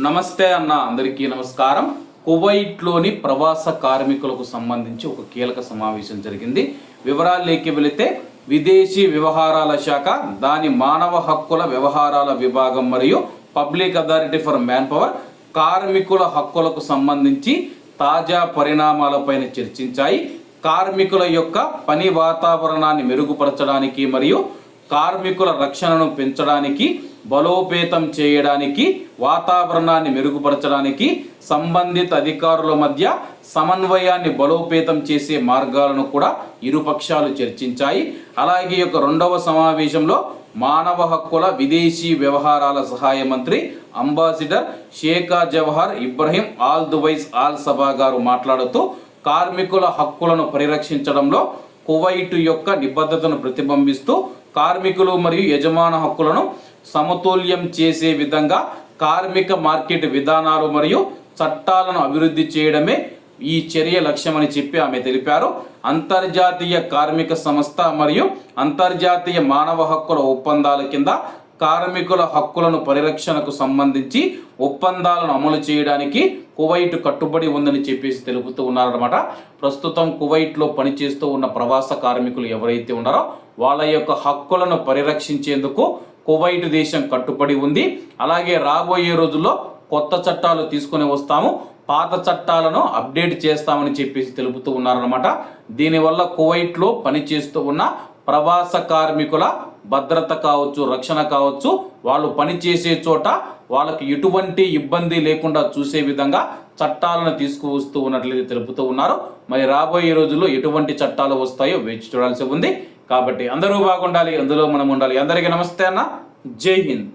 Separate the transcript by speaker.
Speaker 1: నమస్తే అన్న, అందరికీ నమస్కారం. కువైట్లోని ప్రవాస కార్మికులకు సంబంధించి ఒక కీలక సమావేశం జరిగింది. వివరాల్లోకి వెళితే విదేశీ వ్యవహారాల శాఖ, దాని మానవ హక్కుల వ్యవహారాల విభాగం మరియు public authority for man power కార్మికుల హక్కులకు సంబంధించి తాజా పరిణామాలపైన చర్చించాయి. కార్మికుల యొక్క పని వాతావరణాన్ని మెరుగుపరచడానికి మరియు కార్మికుల రక్షణను పెంచడానికి, బలోపేతం చేయడానికి, వాతావరణాన్ని మెరుగుపరచడానికి సంబంధిత అధికారుల మధ్య సమన్వయాన్ని బలోపేతం చేసే మార్గాలను కూడా ఇరుపక్షాలు చర్చించాయి. అలాగే ఈ యొక్క రెండవ సమావేశంలో మానవ హక్కుల విదేశీ వ్యవహారాల సహాయ మంత్రి ambassador Sheikha Jawaher Ibrahim Al Duwais Al Sabah గారు మాట్లాడుతూ కార్మికుల హక్కులను పరిరక్షించడంలో కువైట్ యొక్క నిబద్ధతను ప్రతిబింబిస్తూ కార్మికులు మరియు యజమాన హక్కులను సమతుల్యం చేసే విధంగా కార్మిక మార్కెట్ విధానాలు మరియు చట్టాలను అభివృద్ధి చేయడమే ఈ చర్య లక్ష్యమని చెప్పి ఆమె తెలిపారు. అంతర్జాతీయ కార్మిక సంస్థ మరియు అంతర్జాతీయ మానవ హక్కుల ఒప్పందాల కింద కార్మికుల హక్కులను పరిరక్షణకు సంబంధించి ఒప్పందాలను అమలు చేయడానికి కువైట్ కట్టుబడి ఉందని చెప్పేసి తెలుపుతూ ఉన్నారన్నమాట. ప్రస్తుతం కువైట్లో పనిచేస్తూ ఉన్న ప్రవాస కార్మికులు ఎవరైతే ఉన్నారో వాళ్ళ యొక్క హక్కులను పరిరక్షించేందుకు కువైట్ దేశం కట్టుబడి ఉంది. అలాగే రాబోయే రోజుల్లో కొత్త చట్టాలు తీసుకుని వస్తాము, పాత చట్టాలను అప్డేట్ చేస్తామని చెప్పేసి తెలుపుతూ ఉన్నారన్నమాట. దీనివల్ల కువైట్లో పనిచేస్తూ ఉన్న ప్రవాస కార్మికుల భద్రత కావచ్చు, రక్షణ కావచ్చు, వాళ్ళు పనిచేసే చోట వాళ్ళకి ఎటువంటి ఇబ్బంది లేకుండా చూసే విధంగా చట్టాలను తీసుకువస్తూ ఉన్నట్లయితే తెలుపుతూ ఉన్నారు. మరి రాబోయే రోజుల్లో ఎటువంటి చట్టాలు వస్తాయో వేచి చూడాల్సి ఉంది. కాబట్టి అందరూ బాగుండాలి, అందులో మనం ఉండాలి. అందరికీ నమస్తే అన్న, జై హింద్.